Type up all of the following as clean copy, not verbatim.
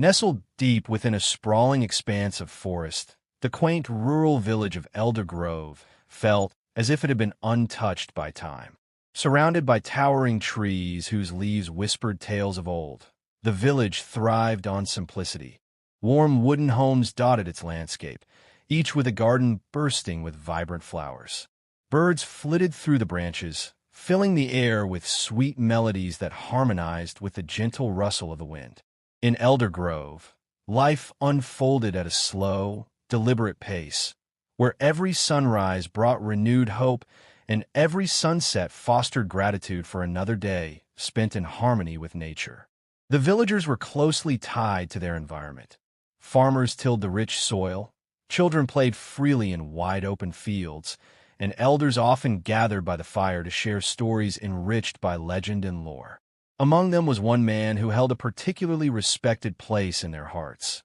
Nestled deep within a sprawling expanse of forest, the quaint rural village of Elder Grove felt as if it had been untouched by time. Surrounded by towering trees whose leaves whispered tales of old, the village thrived on simplicity. Warm wooden homes dotted its landscape, each with a garden bursting with vibrant flowers. Birds flitted through the branches, filling the air with sweet melodies that harmonized with the gentle rustle of the wind. In Elder Grove, life unfolded at a slow, deliberate pace, where every sunrise brought renewed hope and every sunset fostered gratitude for another day spent in harmony with nature. The villagers were closely tied to their environment. Farmers tilled the rich soil, children played freely in wide-open fields, and elders often gathered by the fire to share stories enriched by legend and lore. Among them was one man who held a particularly respected place in their hearts.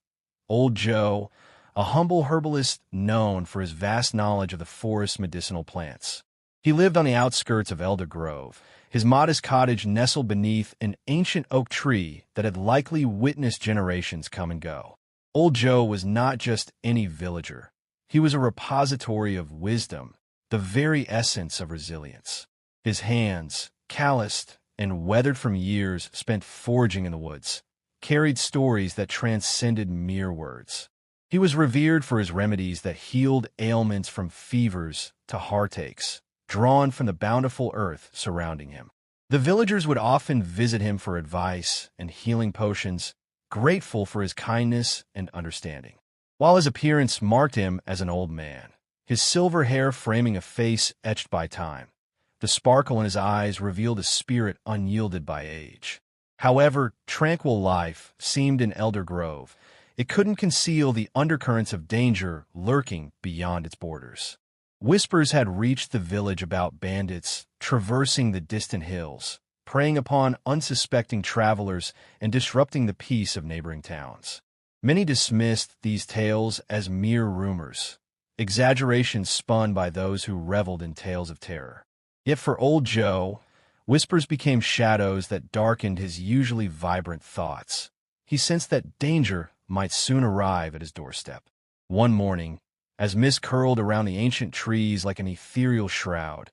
Old Joe, a humble herbalist known for his vast knowledge of the forest's medicinal plants. He lived on the outskirts of Elder Grove, his modest cottage nestled beneath an ancient oak tree that had likely witnessed generations come and go. Old Joe was not just any villager. He was a repository of wisdom, the very essence of resilience. His hands, calloused and weathered from years spent foraging in the woods, carried stories that transcended mere words. He was revered for his remedies that healed ailments from fevers to heartaches, drawn from the bountiful earth surrounding him. The villagers would often visit him for advice and healing potions, grateful for his kindness and understanding. While his appearance marked him as an old man, his silver hair framing a face etched by time, the sparkle in his eyes revealed a spirit unyielded by age. However tranquil life seemed in Elder Grove, it couldn't conceal the undercurrents of danger lurking beyond its borders. Whispers had reached the village about bandits traversing the distant hills, preying upon unsuspecting travelers and disrupting the peace of neighboring towns. Many dismissed these tales as mere rumors, exaggerations spun by those who reveled in tales of terror. Yet for Old Joe, whispers became shadows that darkened his usually vibrant thoughts. He sensed that danger might soon arrive at his doorstep. One morning, as mist curled around the ancient trees like an ethereal shroud,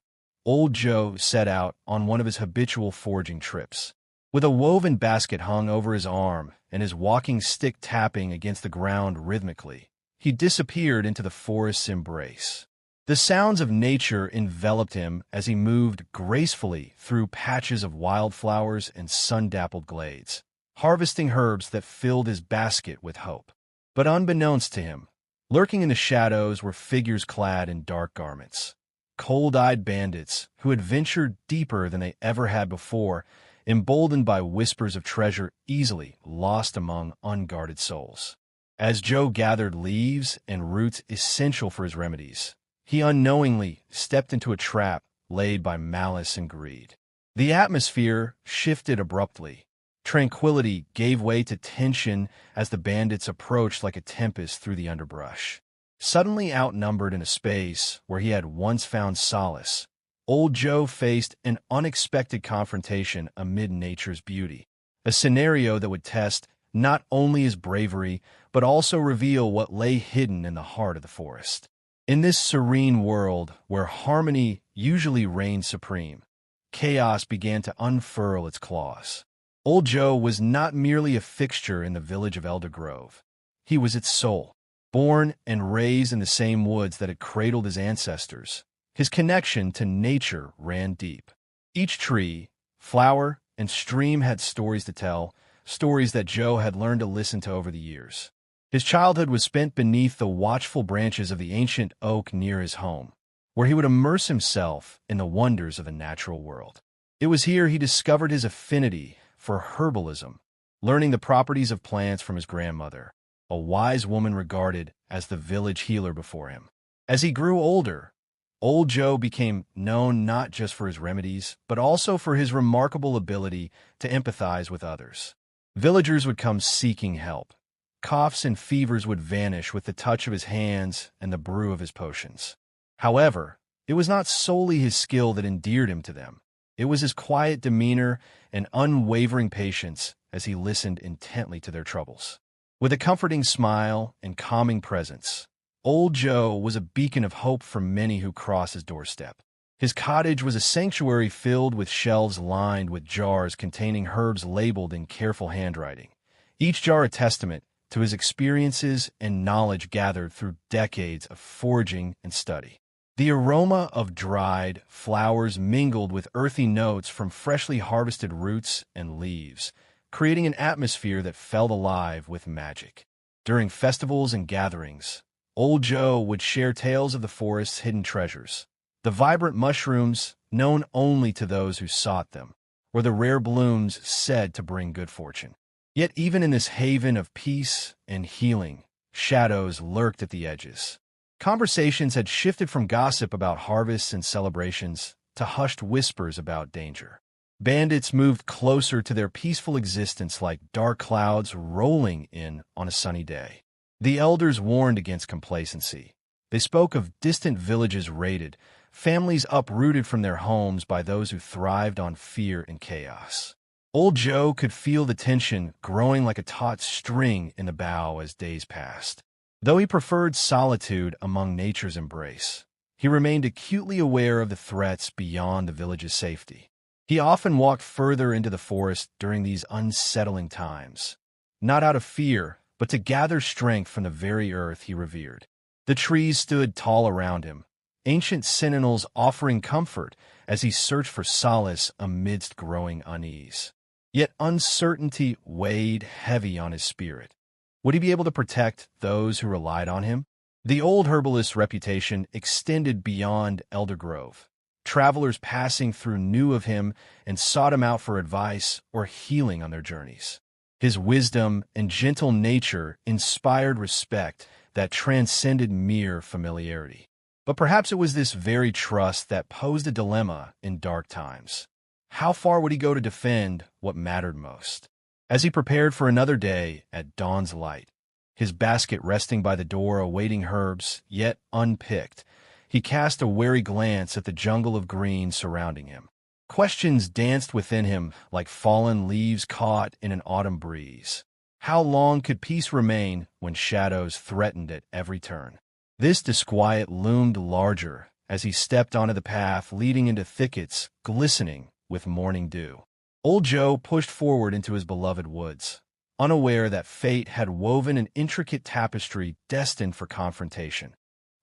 Old Joe set out on one of his habitual foraging trips. With a woven basket hung over his arm and his walking stick tapping against the ground rhythmically, he disappeared into the forest's embrace. The sounds of nature enveloped him as he moved gracefully through patches of wildflowers and sun-dappled glades, harvesting herbs that filled his basket with hope. But unbeknownst to him, lurking in the shadows were figures clad in dark garments, cold-eyed bandits who had ventured deeper than they ever had before, emboldened by whispers of treasure easily lost among unguarded souls. As Joe gathered leaves and roots essential for his remedies, he unknowingly stepped into a trap laid by malice and greed. The atmosphere shifted abruptly. Tranquility gave way to tension as the bandits approached like a tempest through the underbrush. Suddenly outnumbered in a space where he had once found solace, Old Joe faced an unexpected confrontation amid nature's beauty, a scenario that would test not only his bravery, but also reveal what lay hidden in the heart of the forest. In this serene world where harmony usually reigned supreme, chaos began to unfurl its claws. Old Joe was not merely a fixture in the village of Elder Grove. He was its soul. Born and raised in the same woods that had cradled his ancestors, his connection to nature ran deep. Each tree, flower, and stream had stories to tell, stories that Joe had learned to listen to over the years. His childhood was spent beneath the watchful branches of the ancient oak near his home, where he would immerse himself in the wonders of the natural world. It was here he discovered his affinity for herbalism, learning the properties of plants from his grandmother, a wise woman regarded as the village healer before him. As he grew older, Old Joe became known not just for his remedies, but also for his remarkable ability to empathize with others. Villagers would come seeking help. Coughs and fevers would vanish with the touch of his hands and the brew of his potions. However, it was not solely his skill that endeared him to them. It was his quiet demeanor and unwavering patience as he listened intently to their troubles. With a comforting smile and calming presence, Old Joe was a beacon of hope for many who crossed his doorstep. His cottage was a sanctuary filled with shelves lined with jars containing herbs labeled in careful handwriting, each jar a testament to his experiences and knowledge gathered through decades of foraging and study. The aroma of dried flowers mingled with earthy notes from freshly harvested roots and leaves, creating an atmosphere that felt alive with magic. During festivals and gatherings, Old Joe would share tales of the forest's hidden treasures, the vibrant mushrooms known only to those who sought them, or the rare blooms said to bring good fortune. Yet even in this haven of peace and healing, shadows lurked at the edges. Conversations had shifted from gossip about harvests and celebrations to hushed whispers about danger. Bandits moved closer to their peaceful existence like dark clouds rolling in on a sunny day. The elders warned against complacency. They spoke of distant villages raided, families uprooted from their homes by those who thrived on fear and chaos. Old Joe could feel the tension growing like a taut string in the bow as days passed. Though he preferred solitude among nature's embrace, he remained acutely aware of the threats beyond the village's safety. He often walked further into the forest during these unsettling times, not out of fear, but to gather strength from the very earth he revered. The trees stood tall around him, ancient sentinels offering comfort as he searched for solace amidst growing unease. Yet uncertainty weighed heavy on his spirit. Would he be able to protect those who relied on him? The old herbalist's reputation extended beyond Elder Grove. Travelers passing through knew of him and sought him out for advice or healing on their journeys. His wisdom and gentle nature inspired respect that transcended mere familiarity. But perhaps it was this very trust that posed a dilemma in dark times. How far would he go to defend what mattered most? As he prepared for another day at dawn's light, his basket resting by the door awaiting herbs yet unpicked, he cast a wary glance at the jungle of green surrounding him. Questions danced within him like fallen leaves caught in an autumn breeze. How long could peace remain when shadows threatened at every turn? This disquiet loomed larger as he stepped onto the path leading into thickets glistening with morning dew. Old Joe pushed forward into his beloved woods, unaware that fate had woven an intricate tapestry destined for confrontation,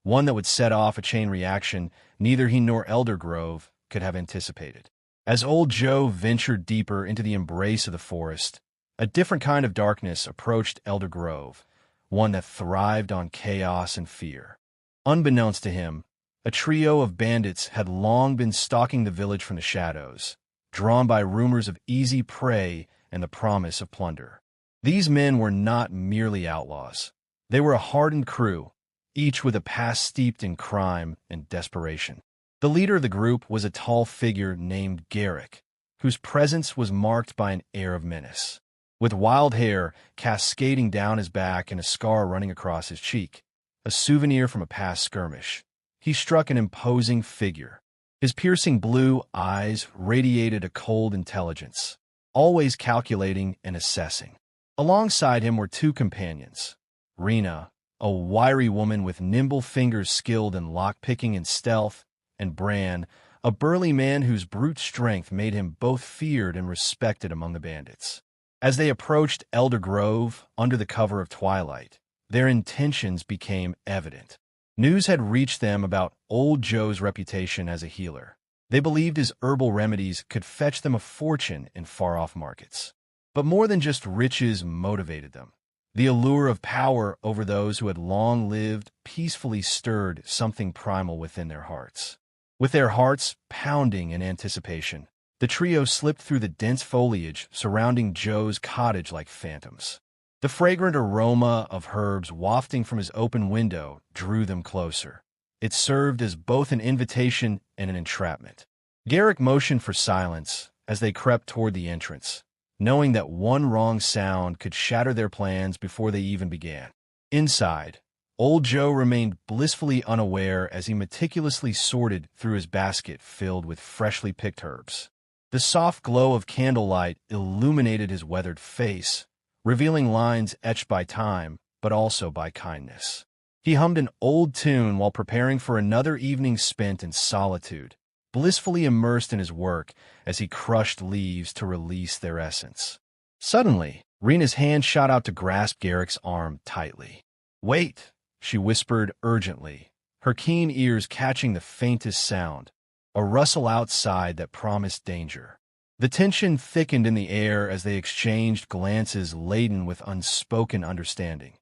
one that would set off a chain reaction neither he nor Elder Grove could have anticipated. As Old Joe ventured deeper into the embrace of the forest, a different kind of darkness approached Elder Grove, one that thrived on chaos and fear. Unbeknownst to him, a trio of bandits had long been stalking the village from the shadows, drawn by rumors of easy prey and the promise of plunder. These men were not merely outlaws. They were a hardened crew, each with a past steeped in crime and desperation. The leader of the group was a tall figure named Garrick, whose presence was marked by an air of menace. With wild hair cascading down his back and a scar running across his cheek, a souvenir from a past skirmish, he struck an imposing figure. His piercing blue eyes radiated a cold intelligence, always calculating and assessing. Alongside him were two companions, Rena, a wiry woman with nimble fingers skilled in lock-picking and stealth, and Bran, a burly man whose brute strength made him both feared and respected among the bandits. As they approached Elder Grove under the cover of twilight, their intentions became evident. News had reached them about Old Joe's reputation as a healer. They believed his herbal remedies could fetch them a fortune in far-off markets. But more than just riches motivated them. The allure of power over those who had long lived peacefully stirred something primal within their hearts. With their hearts pounding in anticipation, the trio slipped through the dense foliage surrounding Joe's cottage like phantoms. The fragrant aroma of herbs wafting from his open window drew them closer. It served as both an invitation and an entrapment. Garrick motioned for silence as they crept toward the entrance, knowing that one wrong sound could shatter their plans before they even began. Inside, Old Joe remained blissfully unaware as he meticulously sorted through his basket filled with freshly picked herbs. The soft glow of candlelight illuminated his weathered face, revealing lines etched by time, but also by kindness. He hummed an old tune while preparing for another evening spent in solitude, blissfully immersed in his work as he crushed leaves to release their essence. Suddenly, Rena's hand shot out to grasp Garrick's arm tightly. "Wait," she whispered urgently, her keen ears catching the faintest sound, a rustle outside that promised danger. The tension thickened in the air as they exchanged glances laden with unspoken understanding.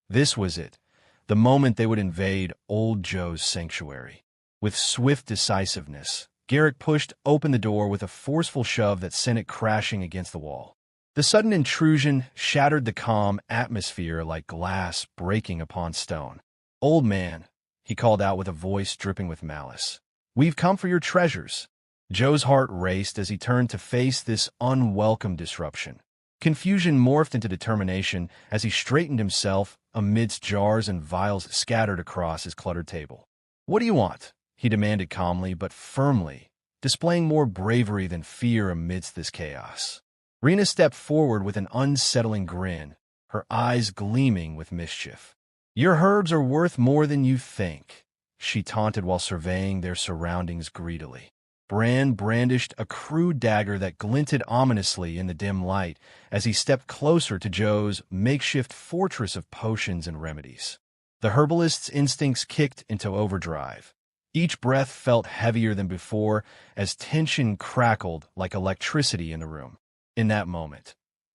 This was it, the moment they would invade Old Joe's sanctuary. With swift decisiveness, Garrick pushed open the door with a forceful shove that sent it crashing against the wall. The sudden intrusion shattered the calm atmosphere like glass breaking upon stone. "Old man," he called out with a voice dripping with malice, "we've come for your treasures." Joe's heart raced as he turned to face this unwelcome disruption. Confusion morphed into determination as he straightened himself amidst jars and vials scattered across his cluttered table. "What do you want?" he demanded calmly but firmly, displaying more bravery than fear amidst this chaos. Rena stepped forward with an unsettling grin, her eyes gleaming with mischief. "Your herbs are worth more than you think," she taunted while surveying their surroundings greedily. Bran brandished a crude dagger that glinted ominously in the dim light as he stepped closer to Joe's makeshift fortress of potions and remedies. The herbalist's instincts kicked into overdrive. Each breath felt heavier than before as tension crackled like electricity in the room. In that moment,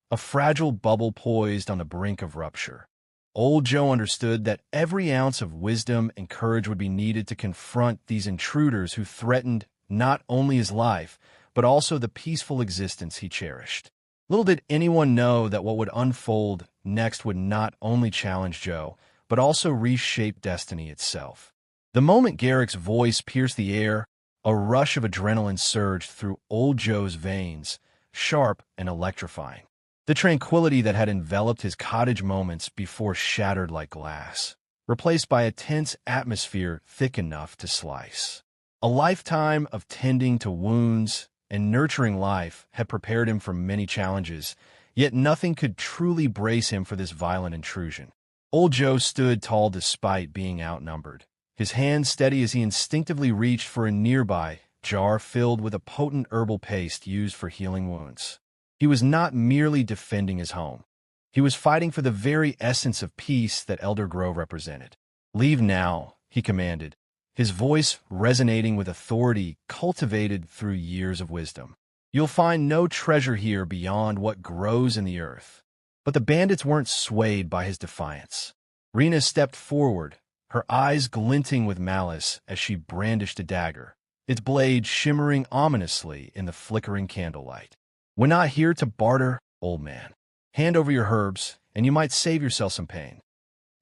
a fragile bubble poised on the brink of rupture. Old Joe understood that every ounce of wisdom and courage would be needed to confront these intruders who threatened not only his life, but also the peaceful existence he cherished. Little did anyone know that what would unfold next would not only challenge Joe, but also reshape destiny itself. The moment Garrick's voice pierced the air, a rush of adrenaline surged through Old Joe's veins, sharp and electrifying. The tranquility that had enveloped his cottage moments before shattered like glass, replaced by a tense atmosphere thick enough to slice. A lifetime of tending to wounds and nurturing life had prepared him for many challenges, yet nothing could truly brace him for this violent intrusion. Old Joe stood tall despite being outnumbered, his hand steady as he instinctively reached for a nearby jar filled with a potent herbal paste used for healing wounds. He was not merely defending his home. He was fighting for the very essence of peace that Elder Grove represented. "Leave now," he commanded, his voice resonating with authority cultivated through years of wisdom. "You'll find no treasure here beyond what grows in the earth." But the bandits weren't swayed by his defiance. Rena stepped forward, her eyes glinting with malice as she brandished a dagger, its blade shimmering ominously in the flickering candlelight. "We're not here to barter, old man. Hand over your herbs, and you might save yourself some pain."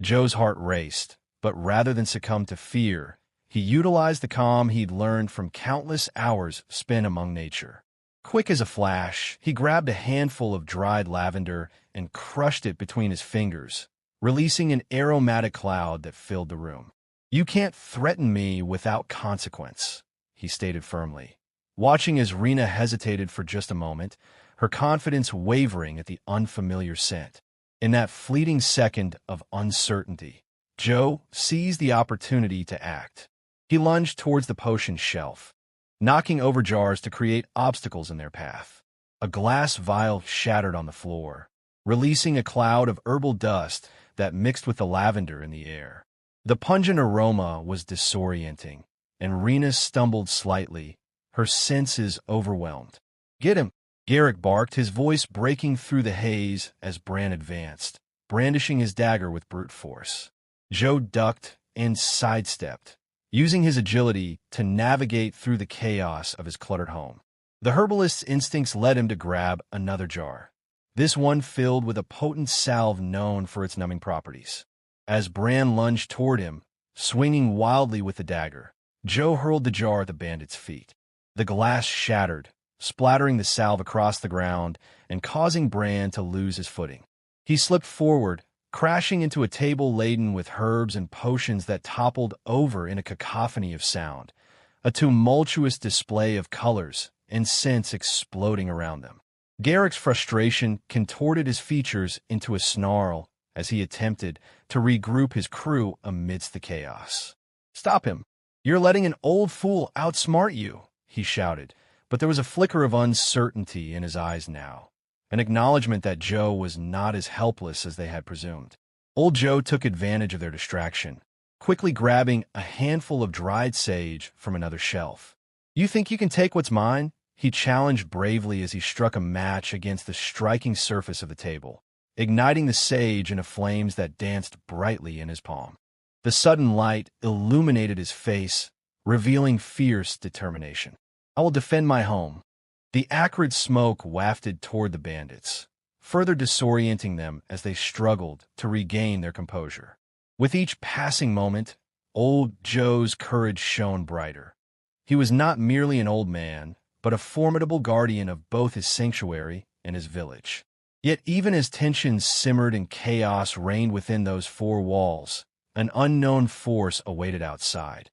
Joe's heart raced, but rather than succumb to fear, he utilized the calm he'd learned from countless hours spent among nature. Quick as a flash, he grabbed a handful of dried lavender and crushed it between his fingers, releasing an aromatic cloud that filled the room. "You can't threaten me without consequence," he stated firmly, watching as Rena hesitated for just a moment, her confidence wavering at the unfamiliar scent. In that fleeting second of uncertainty, Joe seized the opportunity to act. He lunged towards the potion shelf, knocking over jars to create obstacles in their path. A glass vial shattered on the floor, releasing a cloud of herbal dust that mixed with the lavender in the air. The pungent aroma was disorienting, and Rena stumbled slightly, her senses overwhelmed. "Get him!" Garrick barked, his voice breaking through the haze as Bran advanced, brandishing his dagger with brute force. Joe ducked and sidestepped, using his agility to navigate through the chaos of his cluttered home. The herbalist's instincts led him to grab another jar, this one filled with a potent salve known for its numbing properties. As Bran lunged toward him, swinging wildly with the dagger, Joe hurled the jar at the bandit's feet. The glass shattered, splattering the salve across the ground and causing Bran to lose his footing. He slipped forward, crashing into a table laden with herbs and potions that toppled over in a cacophony of sound, a tumultuous display of colors and scents exploding around them. Garrick's frustration contorted his features into a snarl as he attempted to regroup his crew amidst the chaos. "Stop him! You're letting an old fool outsmart you," he shouted, but there was a flicker of uncertainty in his eyes now, an acknowledgement that Joe was not as helpless as they had presumed. Old Joe took advantage of their distraction, quickly grabbing a handful of dried sage from another shelf. "You think you can take what's mine?" he challenged bravely as he struck a match against the striking surface of the table, igniting the sage into flames that danced brightly in his palm. The sudden light illuminated his face, revealing fierce determination. "I will defend my home." The acrid smoke wafted toward the bandits, further disorienting them as they struggled to regain their composure. With each passing moment, old Joe's courage shone brighter. He was not merely an old man, but a formidable guardian of both his sanctuary and his village. Yet even as tensions simmered and chaos reigned within those four walls, an unknown force awaited outside,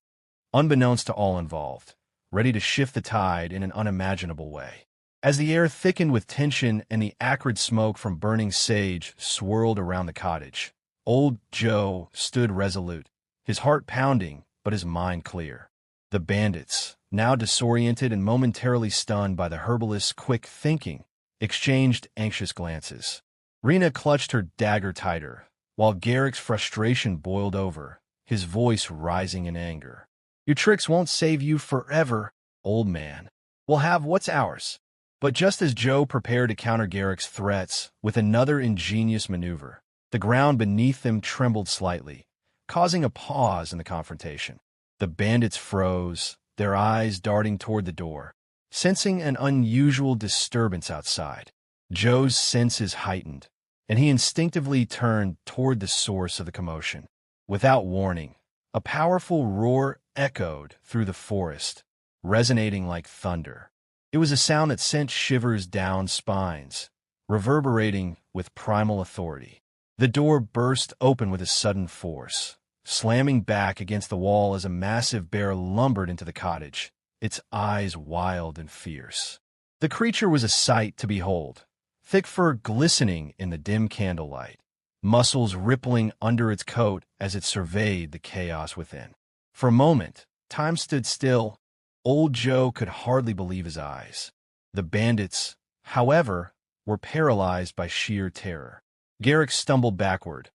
unbeknownst to all involved, ready to shift the tide in an unimaginable way. As the air thickened with tension and the acrid smoke from burning sage swirled around the cottage, old Joe stood resolute, his heart pounding but his mind clear. The bandits, now disoriented and momentarily stunned by the herbalist's quick thinking, exchanged anxious glances. Rena clutched her dagger tighter, while Garrick's frustration boiled over, his voice rising in anger. "Your tricks won't save you forever, old man. We'll have what's ours." But just as Joe prepared to counter Garrick's threats with another ingenious maneuver, the ground beneath them trembled slightly, causing a pause in the confrontation. The bandits froze, their eyes darting toward the door, sensing an unusual disturbance outside. Joe's senses heightened, and he instinctively turned toward the source of the commotion. Without warning, a powerful roar echoed through the forest, resonating like thunder. It was a sound that sent shivers down spines, reverberating with primal authority. The door burst open with a sudden force, slamming back against the wall as a massive bear lumbered into the cottage, its eyes wild and fierce. The creature was a sight to behold, thick fur glistening in the dim candlelight, muscles rippling under its coat as it surveyed the chaos within. For a moment, time stood still. Old Joe could hardly believe his eyes. The bandits, however, were paralyzed by sheer terror. Garrick stumbled backward,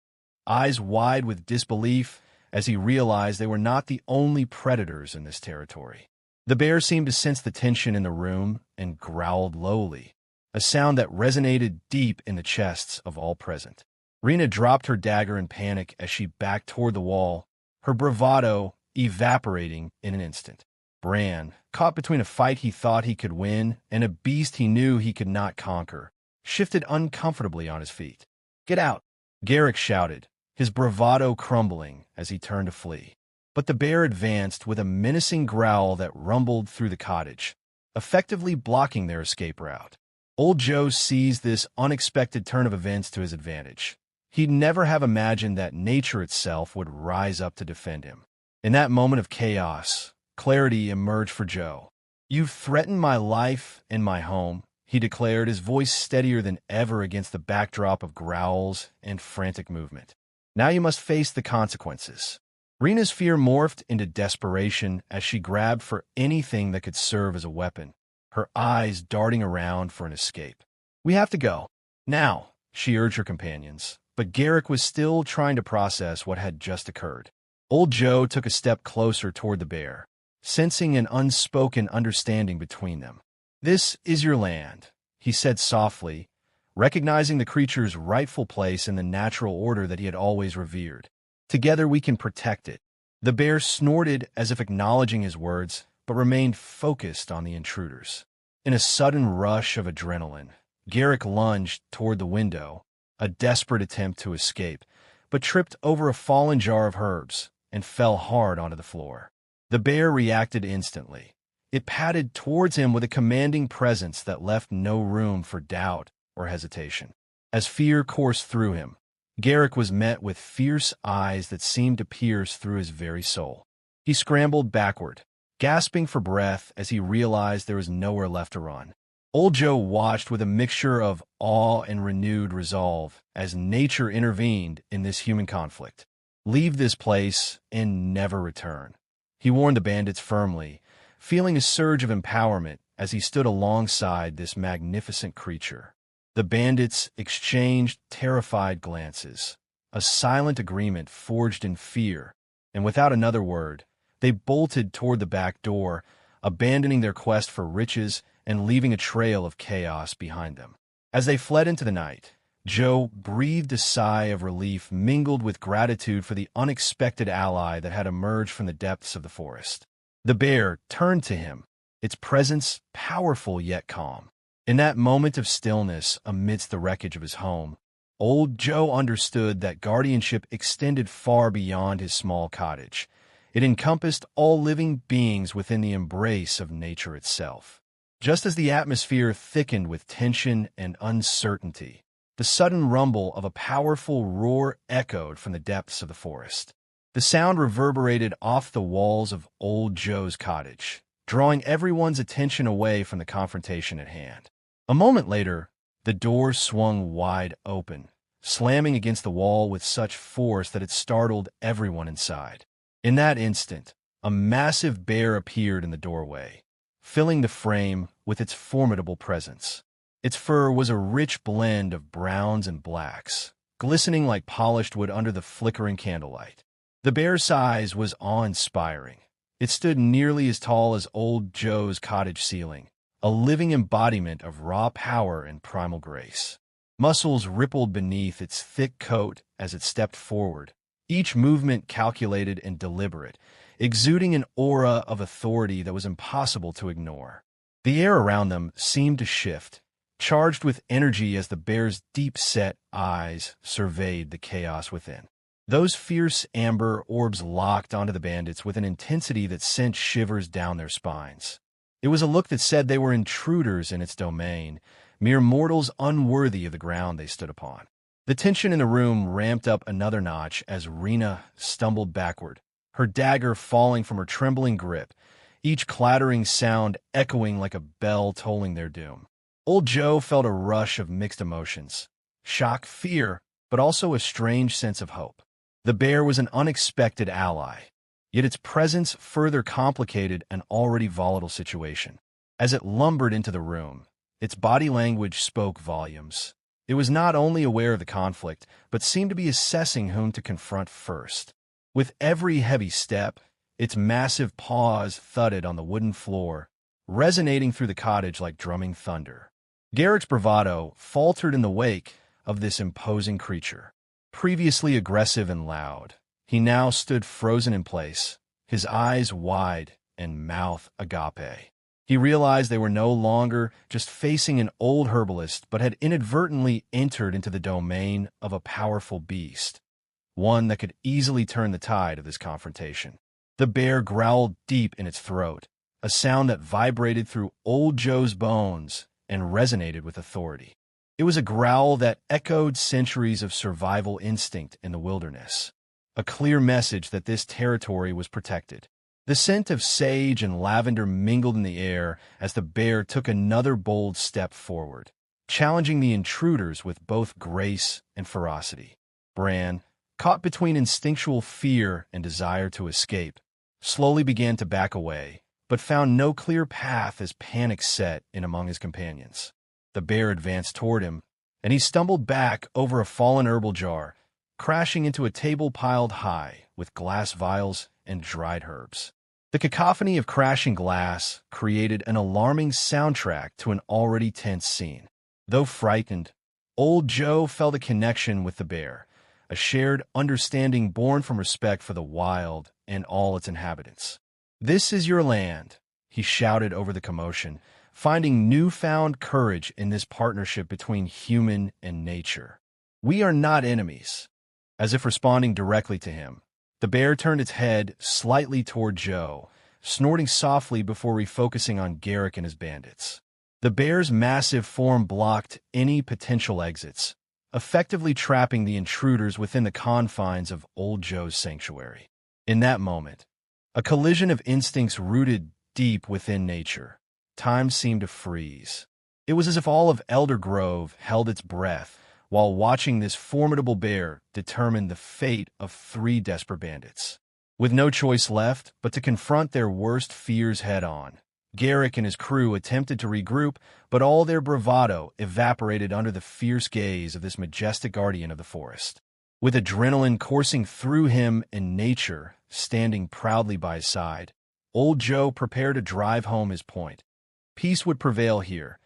eyes wide with disbelief as he realized they were not the only predators in this territory. The bear seemed to sense the tension in the room and growled lowly, a sound that resonated deep in the chests of all present. Rena dropped her dagger in panic as she backed toward the wall, her bravado evaporating in an instant. Bran, caught between a fight he thought he could win and a beast he knew he could not conquer, shifted uncomfortably on his feet. "Get out!" Garrick shouted, his bravado crumbling as he turned to flee. But the bear advanced with a menacing growl that rumbled through the cottage, effectively blocking their escape route. Old Joe seized this unexpected turn of events to his advantage. He'd never have imagined that nature itself would rise up to defend him. In that moment of chaos, clarity emerged for Joe. "You've threatened my life and my home," he declared, his voice steadier than ever against the backdrop of growls and frantic movement. "Now you must face the consequences." Rena's fear morphed into desperation as she grabbed for anything that could serve as a weapon, her eyes darting around for an escape. "We have to go. Now," she urged her companions, but Garrick was still trying to process what had just occurred. Old Joe took a step closer toward the bear, sensing an unspoken understanding between them. "This is your land," he said softly, recognizing the creature's rightful place in the natural order that he had always revered. "Together we can protect it." The bear snorted as if acknowledging his words, but remained focused on the intruders. In a sudden rush of adrenaline, Garrick lunged toward the window, a desperate attempt to escape, but tripped over a fallen jar of herbs and fell hard onto the floor. The bear reacted instantly. It padded towards him with a commanding presence that left no room for doubt or hesitation. As fear coursed through him, Garrick was met with fierce eyes that seemed to pierce through his very soul. He scrambled backward, gasping for breath as he realized there was nowhere left to run. Old Joe watched with a mixture of awe and renewed resolve as nature intervened in this human conflict. Leave this place and never return, he warned the bandits firmly, feeling a surge of empowerment as he stood alongside this magnificent creature. The bandits exchanged terrified glances, a silent agreement forged in fear, and without another word, they bolted toward the back door, abandoning their quest for riches and leaving a trail of chaos behind them. As they fled into the night, Joe breathed a sigh of relief mingled with gratitude for the unexpected ally that had emerged from the depths of the forest. The bear turned to him, its presence powerful yet calm. In that moment of stillness amidst the wreckage of his home, old Joe understood that guardianship extended far beyond his small cottage. It encompassed all living beings within the embrace of nature itself. Just as the atmosphere thickened with tension and uncertainty, the sudden rumble of a powerful roar echoed from the depths of the forest. The sound reverberated off the walls of old Joe's cottage, drawing everyone's attention away from the confrontation at hand. A moment later, the door swung wide open, slamming against the wall with such force that it startled everyone inside. In that instant, a massive bear appeared in the doorway, filling the frame with its formidable presence. Its fur was a rich blend of browns and blacks, glistening like polished wood under the flickering candlelight. The bear's size was awe-inspiring. It stood nearly as tall as old Joe's cottage ceiling, a living embodiment of raw power and primal grace. Muscles rippled beneath its thick coat as it stepped forward, each movement calculated and deliberate, exuding an aura of authority that was impossible to ignore. The air around them seemed to shift, charged with energy as the bear's deep-set eyes surveyed the chaos within. Those fierce amber orbs locked onto the bandits with an intensity that sent shivers down their spines. It was a look that said they were intruders in its domain, mere mortals unworthy of the ground they stood upon. The tension in the room ramped up another notch as Rena stumbled backward, her dagger falling from her trembling grip, each clattering sound echoing like a bell tolling their doom. Old Joe felt a rush of mixed emotions, shock, fear, but also a strange sense of hope. The bear was an unexpected ally, yet its presence further complicated an already volatile situation. As it lumbered into the room, its body language spoke volumes. It was not only aware of the conflict, but seemed to be assessing whom to confront first. With every heavy step, its massive paws thudded on the wooden floor, resonating through the cottage like drumming thunder. Garrick's bravado faltered in the wake of this imposing creature. Previously aggressive and loud, he now stood frozen in place, his eyes wide and mouth agape. He realized they were no longer just facing an old herbalist, but had inadvertently entered into the domain of a powerful beast, one that could easily turn the tide of this confrontation. The bear growled deep in its throat, a sound that vibrated through old Joe's bones and resonated with authority. It was a growl that echoed centuries of survival instinct in the wilderness, a clear message that this territory was protected. The scent of sage and lavender mingled in the air as the bear took another bold step forward, challenging the intruders with both grace and ferocity. Bran, caught between instinctual fear and desire to escape, slowly began to back away, but found no clear path as panic set in among his companions. The bear advanced toward him, and he stumbled back over a fallen herbal jar, crashing into a table piled high with glass vials and dried herbs. The cacophony of crashing glass created an alarming soundtrack to an already tense scene. Though frightened, old Joe felt a connection with the bear, a shared understanding born from respect for the wild and all its inhabitants. "This is your land," he shouted over the commotion, finding newfound courage in this partnership between human and nature. "We are not enemies." As if responding directly to him, the bear turned its head slightly toward Joe, snorting softly before refocusing on Garrick and his bandits. The bear's massive form blocked any potential exits, effectively trapping the intruders within the confines of old Joe's sanctuary. In that moment, a collision of instincts rooted deep within nature. Time seemed to freeze. It was as if all of Elder Grove held its breath while watching this formidable bear determine the fate of 3 desperate bandits. With no choice left but to confront their worst fears head-on, Garrick and his crew attempted to regroup, but all their bravado evaporated under the fierce gaze of this majestic guardian of the forest. With adrenaline coursing through him and nature standing proudly by his side, Old Joe prepared to drive home his point. Peace would prevail here,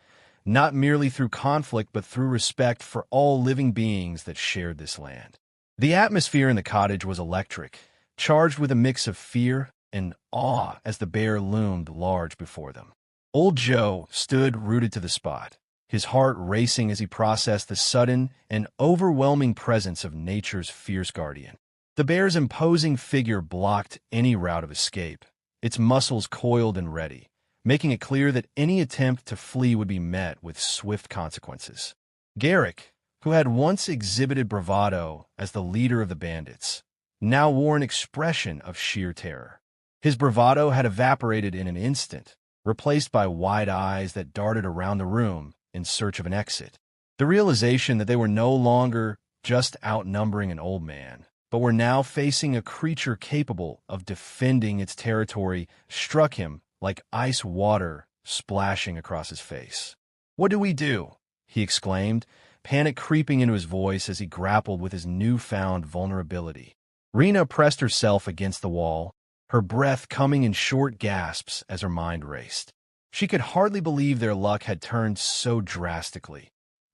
not merely through conflict but through respect for all living beings that shared this land. The atmosphere in the cottage was electric, charged with a mix of fear and awe as the bear loomed large before them. Old Joe stood rooted to the spot, his heart racing as he processed the sudden and overwhelming presence of nature's fierce guardian. The bear's imposing figure blocked any route of escape, its muscles coiled and ready, making it clear that any attempt to flee would be met with swift consequences. Garrick, who had once exhibited bravado as the leader of the bandits, now wore an expression of sheer terror. His bravado had evaporated in an instant, replaced by wide eyes that darted around the room in search of an exit. The realization that they were no longer just outnumbering an old man, but were now facing a creature capable of defending its territory struck him like ice water splashing across his face. "What do we do?" he exclaimed, panic creeping into his voice as he grappled with his newfound vulnerability. Rena pressed herself against the wall, her breath coming in short gasps as her mind raced. She could hardly believe their luck had turned so drastically.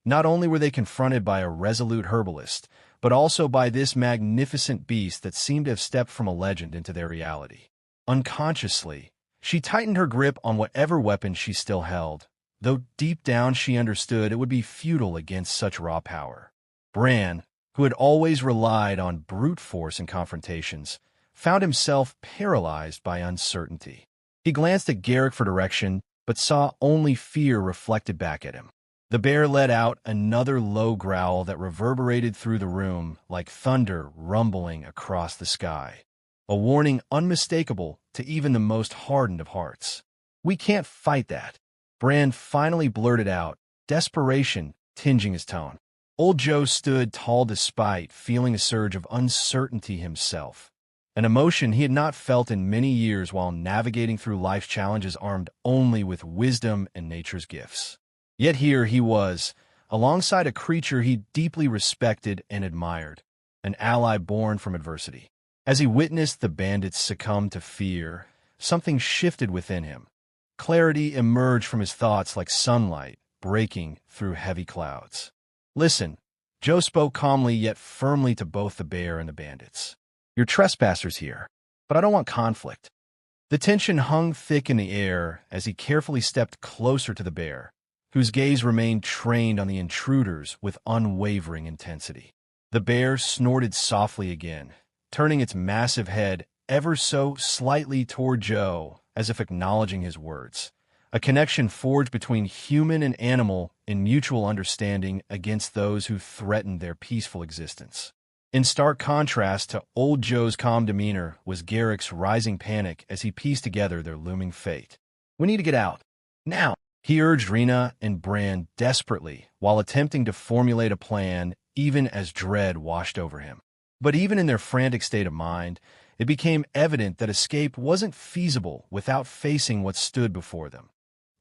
Not only were they confronted by a resolute herbalist, but also by this magnificent beast that seemed to have stepped from a legend into their reality. Unconsciously, she tightened her grip on whatever weapon she still held, though deep down she understood it would be futile against such raw power. Bran, who had always relied on brute force in confrontations, found himself paralyzed by uncertainty. He glanced at Garrick for direction, but saw only fear reflected back at him. The bear let out another low growl that reverberated through the room like thunder rumbling across the sky, a warning unmistakable to even the most hardened of hearts. "We can't fight that," Bran finally blurted out, desperation tinging his tone. Old Joe stood tall despite feeling a surge of uncertainty himself, an emotion he had not felt in many years while navigating through life's challenges armed only with wisdom and nature's gifts. Yet here he was, alongside a creature he deeply respected and admired, an ally born from adversity. As he witnessed the bandits succumb to fear, something shifted within him. Clarity emerged from his thoughts like sunlight breaking through heavy clouds. "Listen," Joe spoke calmly yet firmly to both the bear and the bandits. "You're trespassers here, but I don't want conflict." The tension hung thick in the air as he carefully stepped closer to the bear, whose gaze remained trained on the intruders with unwavering intensity. The bear snorted softly again, turning its massive head ever so slightly toward Joe, as if acknowledging his words. A connection forged between human and animal in mutual understanding against those who threatened their peaceful existence. In stark contrast to Old Joe's calm demeanor was Garrick's rising panic as he pieced together their looming fate. "We need to get out. Now!" he urged Rena and Bran desperately while attempting to formulate a plan even as dread washed over him. But even in their frantic state of mind, it became evident that escape wasn't feasible without facing what stood before them.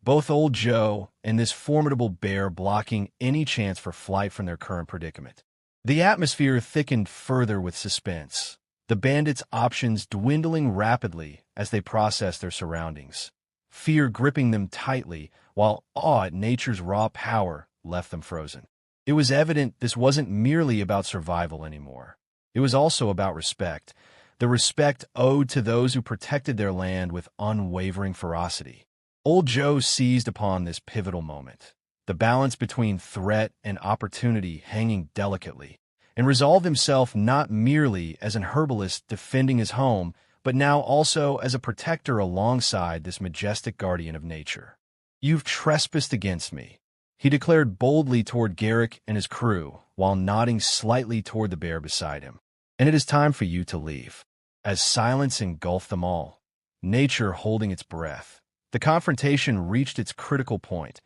Both Old Joe and this formidable bear blocking any chance for flight from their current predicament. The atmosphere thickened further with suspense, the bandits' options dwindling rapidly as they processed their surroundings, fear gripping them tightly while awe at nature's raw power left them frozen. It was evident this wasn't merely about survival anymore. It was also about respect, the respect owed to those who protected their land with unwavering ferocity. Old Joe seized upon this pivotal moment, the balance between threat and opportunity hanging delicately, and resolved himself not merely as an herbalist defending his home, but now also as a protector alongside this majestic guardian of nature. "You've trespassed against me," he declared boldly toward Garrick and his crew, while nodding slightly toward the bear beside him. "And it is time for you to leave." As silence engulfed them all, nature holding its breath, the confrontation reached its critical point,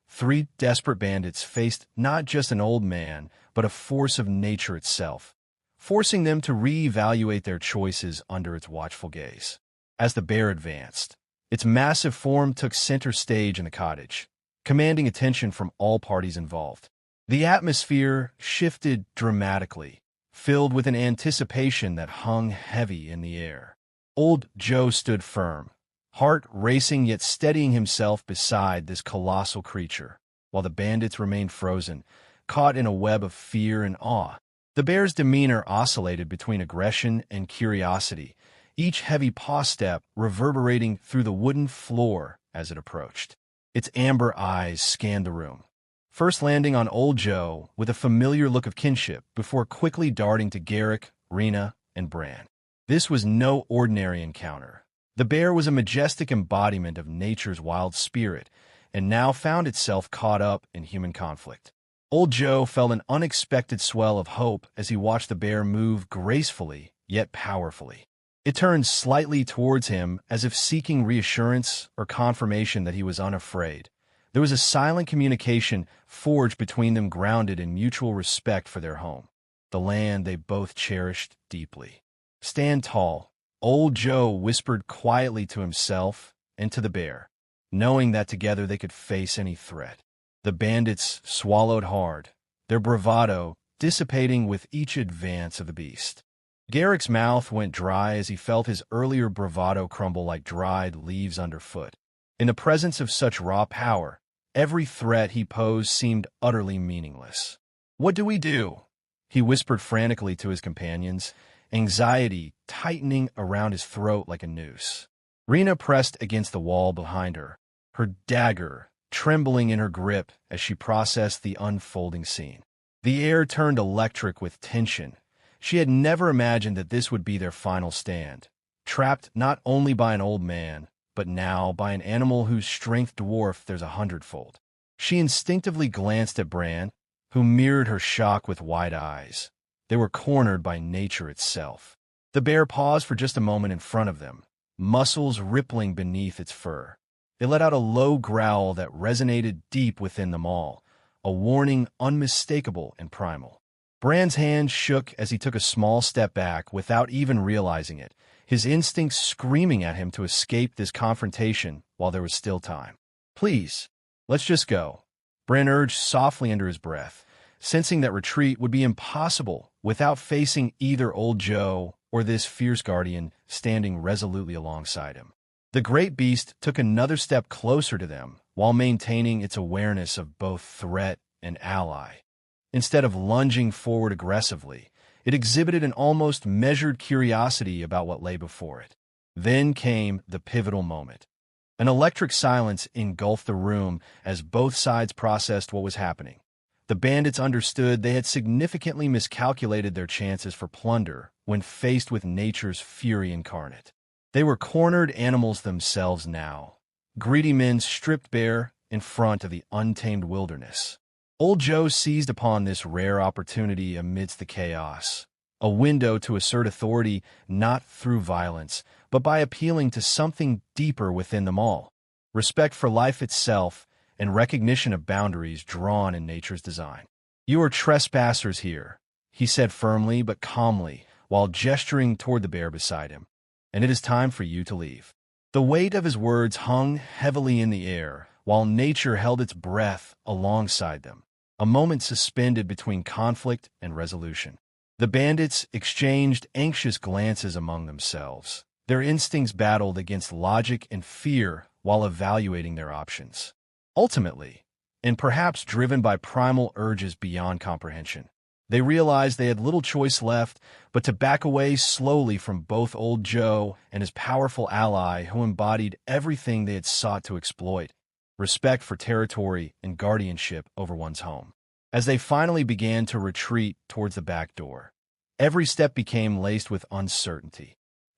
Three desperate bandits faced not just an old man, but a force of nature itself, forcing them to reevaluate their choices under its watchful gaze. As the bear advanced, its massive form took center stage in the cottage, commanding attention from all parties involved. The atmosphere shifted dramatically, filled with an anticipation that hung heavy in the air. Old Joe stood firm, heart racing yet steadying himself beside this colossal creature, while the bandits remained frozen, caught in a web of fear and awe. The bear's demeanor oscillated between aggression and curiosity, each heavy paw step reverberating through the wooden floor as it approached. Its amber eyes scanned the room, first landing on Old Joe with a familiar look of kinship before quickly darting to Garrick, Rena, and Bran. This was no ordinary encounter. The bear was a majestic embodiment of nature's wild spirit, and now found itself caught up in human conflict. Old Joe felt an unexpected swell of hope as he watched the bear move gracefully yet powerfully. It turned slightly towards him as if seeking reassurance or confirmation that he was unafraid. There was a silent communication forged between them, grounded in mutual respect for their home, the land they both cherished deeply. "Stand tall," Old Joe whispered quietly to himself and to the bear, knowing that together they could face any threat. The bandits swallowed hard, their bravado dissipating with each advance of the beast. Garrick's mouth went dry as he felt his earlier bravado crumble like dried leaves underfoot. In the presence of such raw power, every threat he posed seemed utterly meaningless. "What do we do?" he whispered frantically to his companions, anxiety tightening around his throat like a noose. Rena pressed against the wall behind her, her dagger trembling in her grip as she processed the unfolding scene. The air turned electric with tension. She had never imagined that this would be their final stand, trapped not only by an old man, but now by an animal whose strength dwarfed theirs 100-fold. She instinctively glanced at Bran, who mirrored her shock with wide eyes. They were cornered by nature itself. The bear paused for just a moment in front of them, muscles rippling beneath its fur. It let out a low growl that resonated deep within them all, a warning unmistakable and primal. Bran's hand shook as he took a small step back without even realizing it, his instincts screaming at him to escape this confrontation while there was still time. "Please, let's just go," Bran urged softly under his breath, sensing that retreat would be impossible without facing either Old Joe or this fierce guardian standing resolutely alongside him. The great beast took another step closer to them while maintaining its awareness of both threat and ally. Instead of lunging forward aggressively, it exhibited an almost measured curiosity about what lay before it. Then came the pivotal moment. An electric silence engulfed the room as both sides processed what was happening. The bandits understood they had significantly miscalculated their chances for plunder when faced with nature's fury incarnate. They were cornered animals themselves now, greedy men stripped bare in front of the untamed wilderness. Old Joe seized upon this rare opportunity amidst the chaos, a window to assert authority not through violence, but by appealing to something deeper within them all, respect for life itself and recognition of boundaries drawn in nature's design. "You are trespassers here," he said firmly but calmly while gesturing toward the bear beside him, "and it is time for you to leave." The weight of his words hung heavily in the air, while nature held its breath alongside them, a moment suspended between conflict and resolution. The bandits exchanged anxious glances among themselves. Their instincts battled against logic and fear while evaluating their options. Ultimately, and perhaps driven by primal urges beyond comprehension, they realized they had little choice left but to back away slowly from both Old Joe and his powerful ally who embodied everything they had sought to exploit: respect for territory and guardianship over one's home. As they finally began to retreat towards the back door, every step became laced with uncertainty.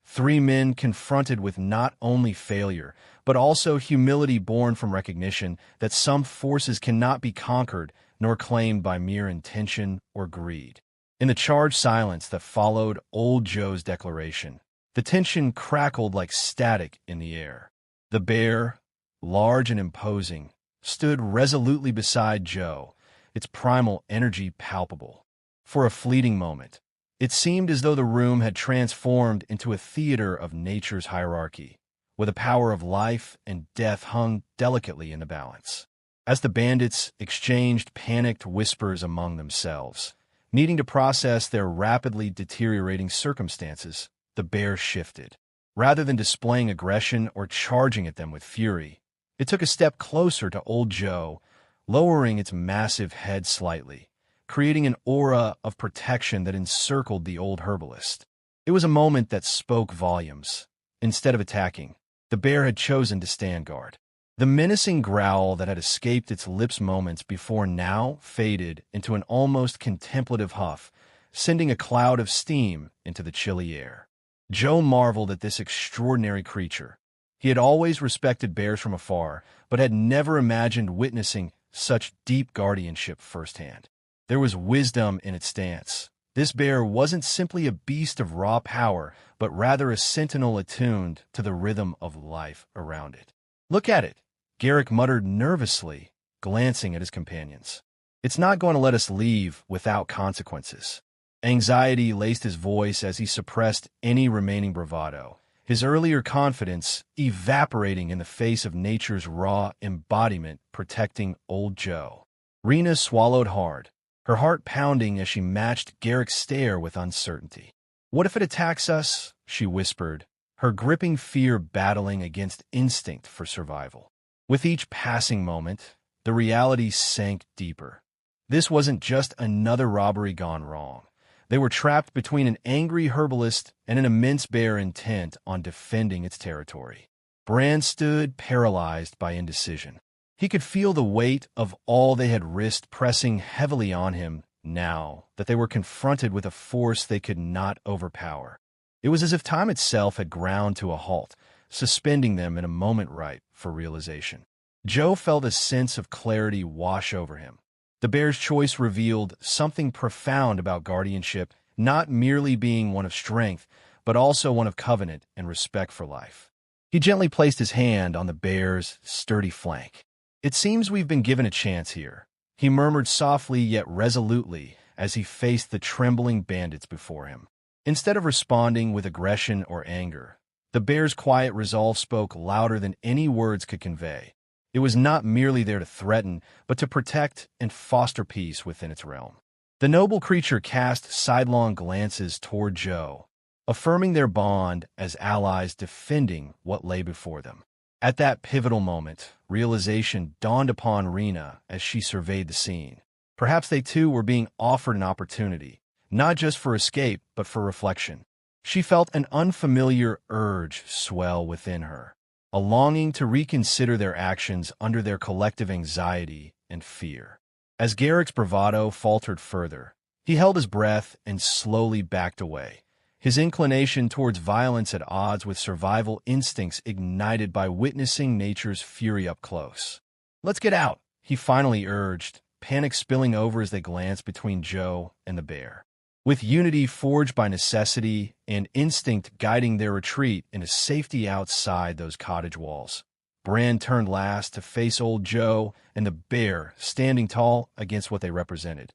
Three men confronted with not only failure, but also humility born from recognition that some forces cannot be conquered nor claimed by mere intention or greed. In the charged silence that followed Old Joe's declaration, the tension crackled like static in the air. The bear, large and imposing, stood resolutely beside Joe, its primal energy palpable. For a fleeting moment, it seemed as though the room had transformed into a theater of nature's hierarchy, where the power of life and death hung delicately in the balance. As the bandits exchanged panicked whispers among themselves, needing to process their rapidly deteriorating circumstances, the bear shifted. Rather than displaying aggression or charging at them with fury, it took a step closer to old Joe, lowering its massive head slightly, creating an aura of protection that encircled the old herbalist. It was a moment that spoke volumes. Instead of attacking, the bear had chosen to stand guard. The menacing growl that had escaped its lips moments before now faded into an almost contemplative huff, sending a cloud of steam into the chilly air. Joe marveled at this extraordinary creature. He had always respected bears from afar, but had never imagined witnessing such deep guardianship firsthand. There was wisdom in its stance. This bear wasn't simply a beast of raw power, but rather a sentinel attuned to the rhythm of life around it. "Look at it," Garrick muttered nervously, glancing at his companions. "It's not going to let us leave without consequences." Anxiety laced his voice as he suppressed any remaining bravado, his earlier confidence evaporating in the face of nature's raw embodiment protecting old Joe. Rena swallowed hard, her heart pounding as she matched Garrick's stare with uncertainty. "What if it attacks us?" she whispered, her gripping fear battling against instinct for survival. With each passing moment, the reality sank deeper. This wasn't just another robbery gone wrong. They were trapped between an angry herbalist and an immense bear intent on defending its territory. Bran stood paralyzed by indecision. He could feel the weight of all they had risked pressing heavily on him now that they were confronted with a force they could not overpower. It was as if time itself had ground to a halt, suspending them in a moment ripe for realization. Joe felt a sense of clarity wash over him. The bear's choice revealed something profound about guardianship, not merely being one of strength, but also one of covenant and respect for life. He gently placed his hand on the bear's sturdy flank. "It seems we've been given a chance here," he murmured softly yet resolutely as he faced the trembling bandits before him. Instead of responding with aggression or anger, the bear's quiet resolve spoke louder than any words could convey. It was not merely there to threaten, but to protect and foster peace within its realm. The noble creature cast sidelong glances toward Joe, affirming their bond as allies defending what lay before them. At that pivotal moment, realization dawned upon Rena as she surveyed the scene. Perhaps they too were being offered an opportunity, not just for escape, but for reflection. She felt an unfamiliar urge swell within her, a longing to reconsider their actions under their collective anxiety and fear. As Garrick's bravado faltered further, he held his breath and slowly backed away, his inclination towards violence at odds with survival instincts ignited by witnessing nature's fury up close. "Let's get out," he finally urged, panic spilling over as they glanced between Joe and the bear. With unity forged by necessity and instinct guiding their retreat into safety outside those cottage walls, Bran turned last to face old Joe and the bear standing tall against what they represented.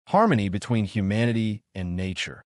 Harmony between humanity and nature.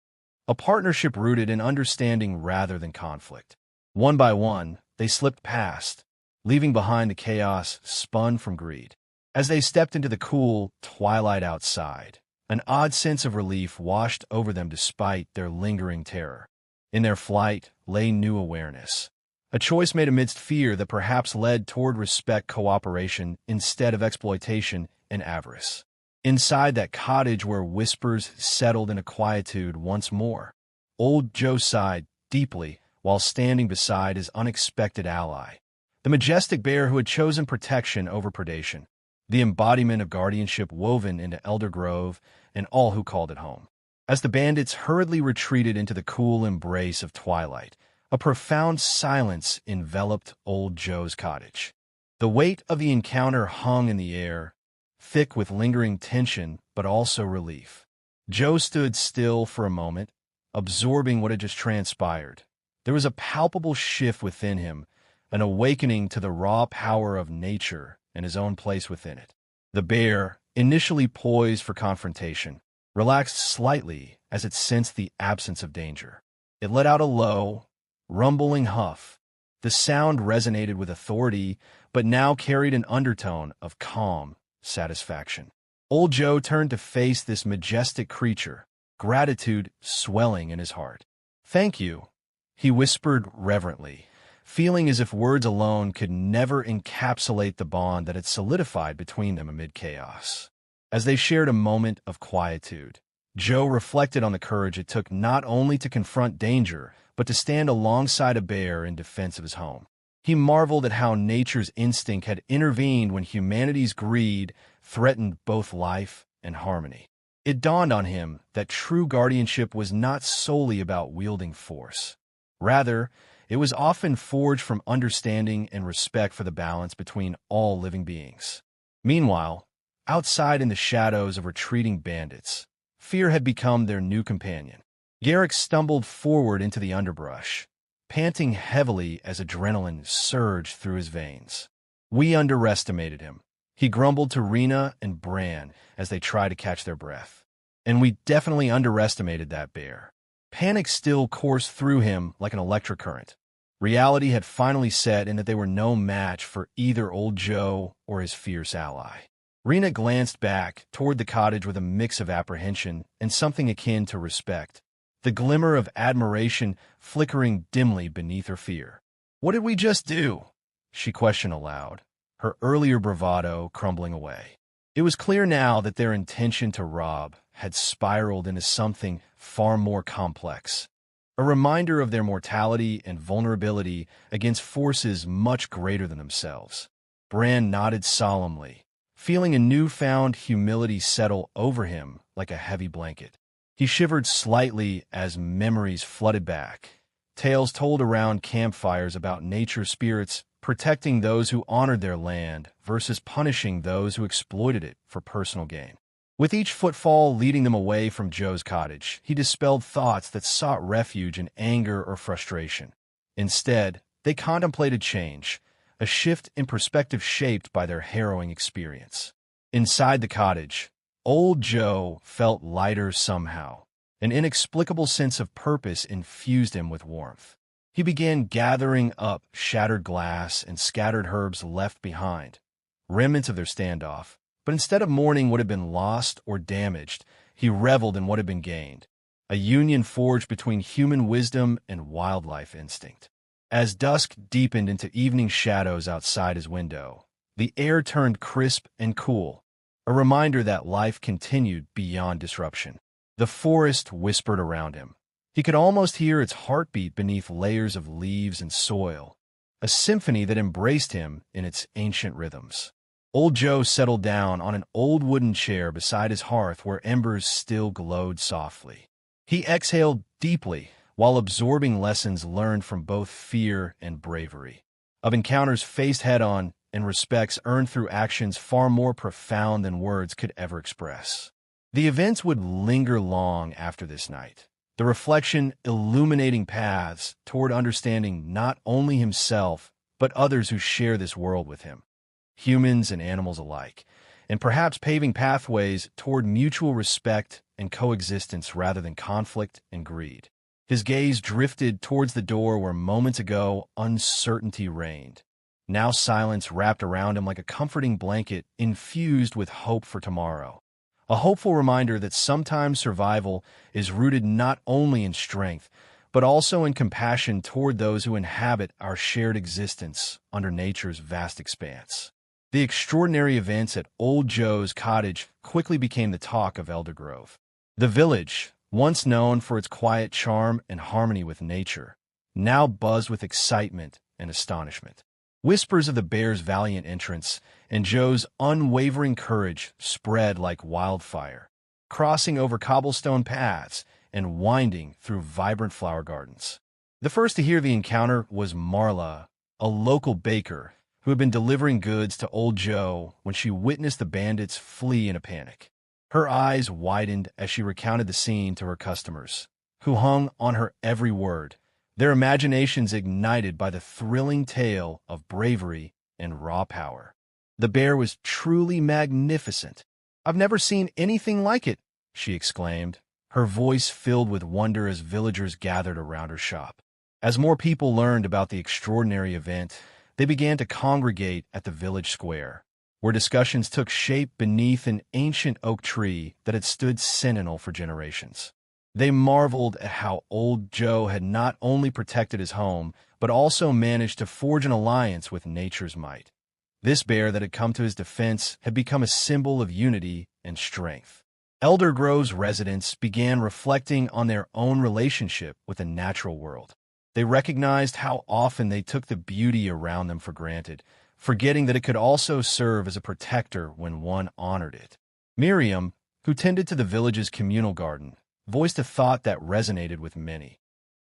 A partnership rooted in understanding rather than conflict. One by one, they slipped past, leaving behind the chaos spun from greed. As they stepped into the cool twilight outside, an odd sense of relief washed over them despite their lingering terror. In their flight lay new awareness, a choice made amidst fear that perhaps led toward respect, cooperation, instead of exploitation and avarice. Inside that cottage where whispers settled into quietude once more, old Joe sighed deeply while standing beside his unexpected ally, the majestic bear who had chosen protection over predation, the embodiment of guardianship woven into Elder Grove and all who called it home. As the bandits hurriedly retreated into the cool embrace of twilight, a profound silence enveloped old Joe's cottage. The weight of the encounter hung in the air, thick with lingering tension but also relief. Joe stood still for a moment, absorbing what had just transpired. There was a palpable shift within him, an awakening to the raw power of nature and his own place within it. The bear, initially poised for confrontation, relaxed slightly as it sensed the absence of danger. It let out a low, rumbling huff. The sound resonated with authority, but now carried an undertone of calm satisfaction. Old Joe turned to face this majestic creature, gratitude swelling in his heart. "Thank you," he whispered reverently, feeling as if words alone could never encapsulate the bond that had solidified between them amid chaos. As they shared a moment of quietude, Joe reflected on the courage it took not only to confront danger, but to stand alongside a bear in defense of his home. He marveled at how nature's instinct had intervened when humanity's greed threatened both life and harmony. It dawned on him that true guardianship was not solely about wielding force. Rather, it was often forged from understanding and respect for the balance between all living beings. Meanwhile, outside in the shadows of retreating bandits, fear had become their new companion. Garrick stumbled forward into the underbrush, panting heavily as adrenaline surged through his veins. "We underestimated him," he grumbled to Rena and Bran as they tried to catch their breath. "And we definitely underestimated that bear." Panic still coursed through him like an electric current. Reality had finally set in that they were no match for either Old Joe or his fierce ally. Rena glanced back toward the cottage with a mix of apprehension and something akin to respect, the glimmer of admiration flickering dimly beneath her fear. "What did we just do?" she questioned aloud, her earlier bravado crumbling away. It was clear now that their intention to rob had spiraled into something far more complex, a reminder of their mortality and vulnerability against forces much greater than themselves. Bran nodded solemnly, feeling a newfound humility settle over him like a heavy blanket. He shivered slightly as memories flooded back, tales told around campfires about nature spirits protecting those who honored their land versus punishing those who exploited it for personal gain. With each footfall leading them away from Joe's cottage, he dispelled thoughts that sought refuge in anger or frustration. Instead, they contemplated change, a shift in perspective shaped by their harrowing experience. Inside the cottage, Old Joe felt lighter somehow. An inexplicable sense of purpose infused him with warmth. He began gathering up shattered glass and scattered herbs left behind, remnants of their standoff. But instead of mourning what had been lost or damaged, he reveled in what had been gained, a union forged between human wisdom and wildlife instinct. As dusk deepened into evening shadows outside his window, the air turned crisp and cool, a reminder that life continued beyond disruption. The forest whispered around him. He could almost hear its heartbeat beneath layers of leaves and soil, a symphony that embraced him in its ancient rhythms. Old Joe settled down on an old wooden chair beside his hearth where embers still glowed softly. He exhaled deeply while absorbing lessons learned from both fear and bravery, of encounters faced head-on and respects earned through actions far more profound than words could ever express. The events would linger long after this night, the reflection illuminating paths toward understanding not only himself, but others who share this world with him, humans and animals alike, and perhaps paving pathways toward mutual respect and coexistence rather than conflict and greed. His gaze drifted towards the door where moments ago uncertainty reigned. Now silence wrapped around him like a comforting blanket infused with hope for tomorrow. A hopeful reminder that sometimes survival is rooted not only in strength, but also in compassion toward those who inhabit our shared existence under nature's vast expanse. The extraordinary events at Old Joe's cottage quickly became the talk of Eldergrove. The village, once known for its quiet charm and harmony with nature, now buzzed with excitement and astonishment. Whispers of the bear's valiant entrance and Joe's unwavering courage spread like wildfire, crossing over cobblestone paths and winding through vibrant flower gardens. The first to hear the encounter was Marla, a local baker who had been delivering goods to Old Joe when she witnessed the bandits flee in a panic. Her eyes widened as she recounted the scene to her customers, who hung on her every word, their imaginations ignited by the thrilling tale of bravery and raw power. The bear was truly magnificent. "I've never seen anything like it," she exclaimed, her voice filled with wonder as villagers gathered around her shop. As more people learned about the extraordinary event, they began to congregate at the village square, where discussions took shape beneath an ancient oak tree that had stood sentinel for generations. They marveled at how old Joe had not only protected his home, but also managed to forge an alliance with nature's might. This bear that had come to his defense had become a symbol of unity and strength. Elder Grove's residents began reflecting on their own relationship with the natural world. They recognized how often they took the beauty around them for granted, forgetting that it could also serve as a protector when one honored it. Miriam, who tended to the village's communal garden, voiced a thought that resonated with many.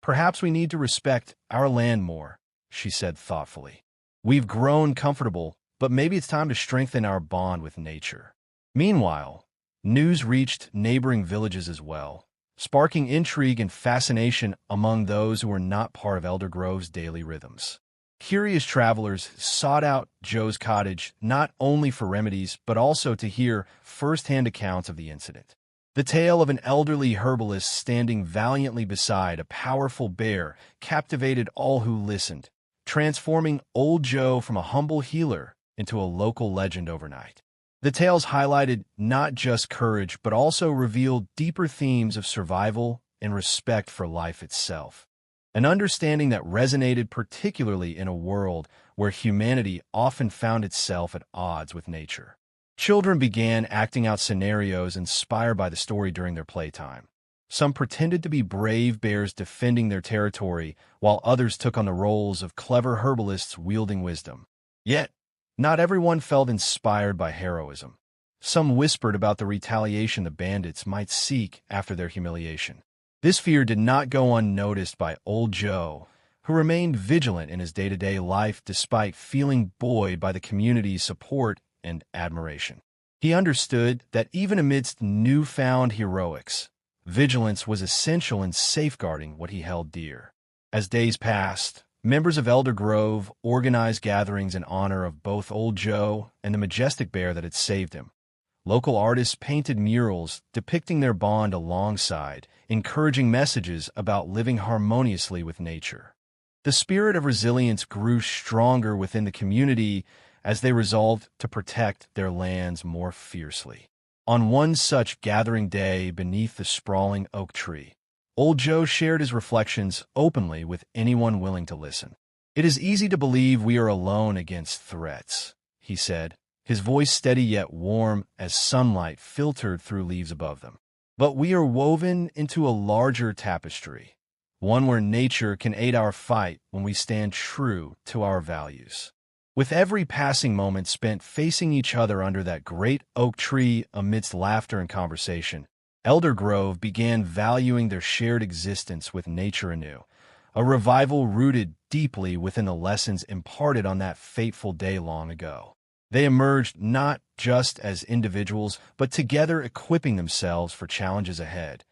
"Perhaps we need to respect our land more," she said thoughtfully. "We've grown comfortable, but maybe it's time to strengthen our bond with nature." Meanwhile, news reached neighboring villages as well, sparking intrigue and fascination among those who were not part of Elder Grove's daily rhythms. Curious travelers sought out Joe's cottage not only for remedies, but also to hear first-hand accounts of the incident. The tale of an elderly herbalist standing valiantly beside a powerful bear captivated all who listened, transforming Old Joe from a humble healer into a local legend overnight. The tales highlighted not just courage, but also revealed deeper themes of survival and respect for life itself. An understanding that resonated particularly in a world where humanity often found itself at odds with nature. Children began acting out scenarios inspired by the story during their playtime. Some pretended to be brave bears defending their territory, while others took on the roles of clever herbalists wielding wisdom. Yet, not everyone felt inspired by heroism. Some whispered about the retaliation the bandits might seek after their humiliation. This fear did not go unnoticed by Old Joe, who remained vigilant in his day-to-day life despite feeling buoyed by the community's support and admiration. He understood that even amidst newfound heroics, vigilance was essential in safeguarding what he held dear. As days passed, members of Elder Grove organized gatherings in honor of both Old Joe and the majestic bear that had saved him. Local artists painted murals depicting their bond alongside, encouraging messages about living harmoniously with nature. The spirit of resilience grew stronger within the community as they resolved to protect their lands more fiercely. On one such gathering day beneath the sprawling oak tree, Old Joe shared his reflections openly with anyone willing to listen. "It is easy to believe we are alone against threats," he said, his voice steady yet warm as sunlight filtered through leaves above them. "But we are woven into a larger tapestry, one where nature can aid our fight when we stand true to our values." With every passing moment spent facing each other under that great oak tree amidst laughter and conversation, Elder Grove began valuing their shared existence with nature anew, a revival rooted deeply within the lessons imparted on that fateful day long ago. They emerged not just as individuals, but together equipping themselves for challenges ahead,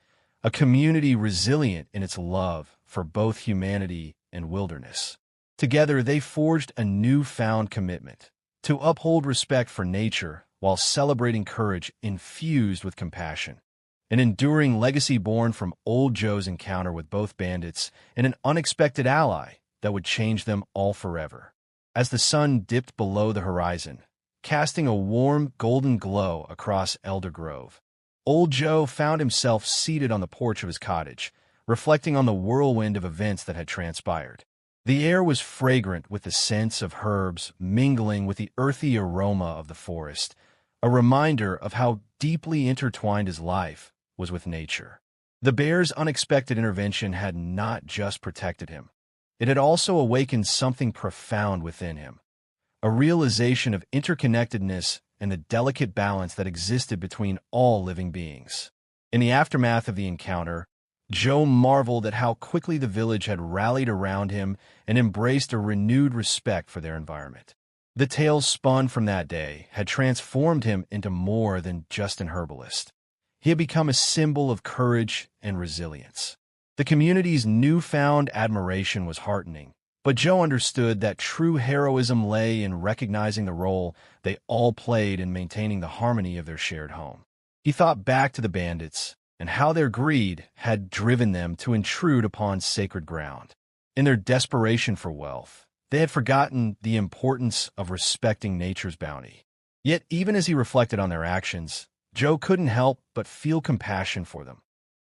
a community resilient in its love for both humanity and wilderness. Together, they forged a newfound commitment to uphold respect for nature while celebrating courage infused with compassion. An enduring legacy born from Old Joe's encounter with both bandits and an unexpected ally that would change them all forever. As the sun dipped below the horizon, casting a warm golden glow across Elder Grove, Old Joe found himself seated on the porch of his cottage, reflecting on the whirlwind of events that had transpired. The air was fragrant with the scents of herbs mingling with the earthy aroma of the forest, a reminder of how deeply intertwined his life was with nature. The bear's unexpected intervention had not just protected him. It had also awakened something profound within him, a realization of interconnectedness and the delicate balance that existed between all living beings. In the aftermath of the encounter, Joe marveled at how quickly the village had rallied around him and embraced a renewed respect for their environment. The tales spun from that day had transformed him into more than just an herbalist. He had become a symbol of courage and resilience. The community's newfound admiration was heartening, But Joe understood that true heroism lay in recognizing the role they all played in maintaining the harmony of their shared home. He thought back to the bandits and how their greed had driven them to intrude upon sacred ground. In their desperation for wealth, they had forgotten the importance of respecting nature's bounty. Yet, even as he reflected on their actions, Joe couldn't help but feel compassion for them.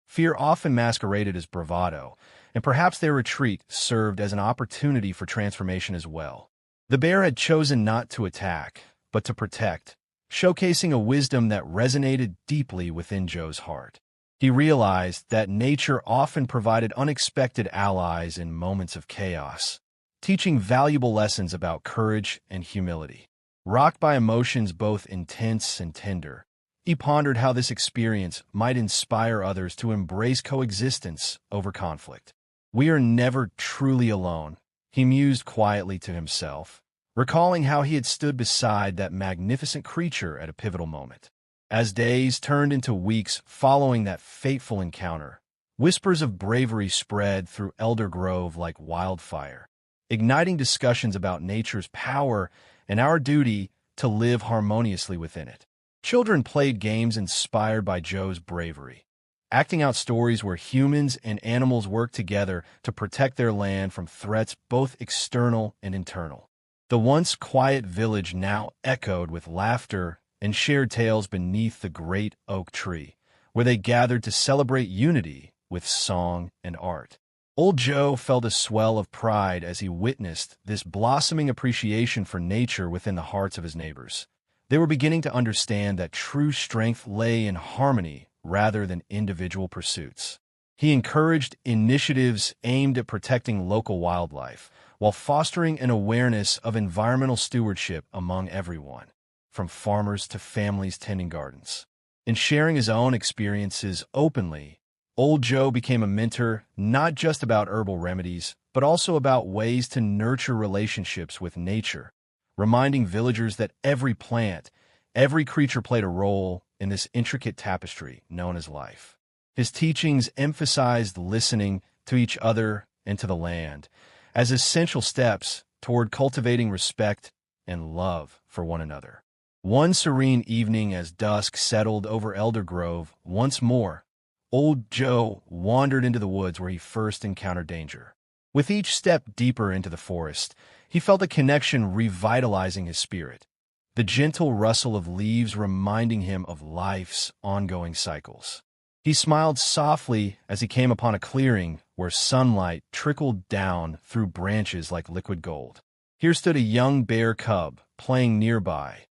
Fear often masqueraded as bravado, and perhaps their retreat served as an opportunity for transformation as well. The bear had chosen not to attack, but to protect, showcasing a wisdom that resonated deeply within Joe's heart. He realized that nature often provided unexpected allies in moments of chaos, teaching valuable lessons about courage and humility. Rocked by emotions both intense and tender, he pondered how this experience might inspire others to embrace coexistence over conflict. "We are never truly alone," he mused quietly to himself, recalling how he had stood beside that magnificent creature at a pivotal moment. As days turned into weeks following that fateful encounter, whispers of bravery spread through Elder Grove like wildfire, igniting discussions about nature's power and our duty to live harmoniously within it. Children played games inspired by Joe's bravery, acting out stories where humans and animals worked together to protect their land from threats both external and internal. The once quiet village now echoed with laughter and shared tales beneath the great oak tree, where they gathered to celebrate unity with song and art. Old Joe felt a swell of pride as he witnessed this blossoming appreciation for nature within the hearts of his neighbors. They were beginning to understand that true strength lay in harmony rather than individual pursuits. He encouraged initiatives aimed at protecting local wildlife, while fostering an awareness of environmental stewardship among everyone, from farmers to families tending gardens. In sharing his own experiences openly, Old Joe became a mentor not just about herbal remedies, but also about ways to nurture relationships with nature, reminding villagers that every plant, every creature played a role in this intricate tapestry known as life. His teachings emphasized listening to each other and to the land as essential steps toward cultivating respect and love for one another. One serene evening as dusk settled over Elder Grove once more, Old Joe wandered into the woods where he first encountered danger. With each step deeper into the forest, he felt a connection revitalizing his spirit, the gentle rustle of leaves reminding him of life's ongoing cycles. He smiled softly as he came upon a clearing where sunlight trickled down through branches like liquid gold. Here stood a young bear cub playing nearby,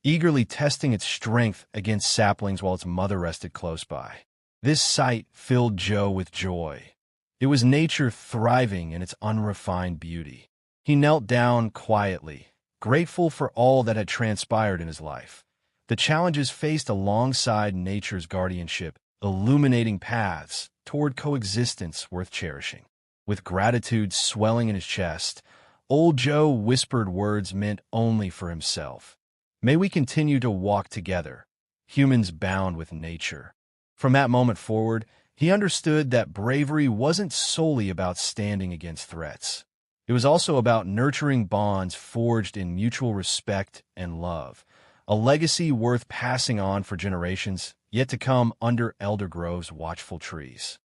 eagerly testing its strength against saplings while its mother rested close by. This sight filled Joe with joy. It was nature thriving in its unrefined beauty. He knelt down quietly, grateful for all that had transpired in his life. The challenges faced alongside nature's guardianship, illuminating paths toward coexistence worth cherishing. With gratitude swelling in his chest, Old Joe whispered words meant only for himself. "May we continue to walk together, humans bound with nature." From that moment forward, he understood that bravery wasn't solely about standing against threats. It was also about nurturing bonds forged in mutual respect and love, a legacy worth passing on for generations yet to come under Elder Grove's watchful trees.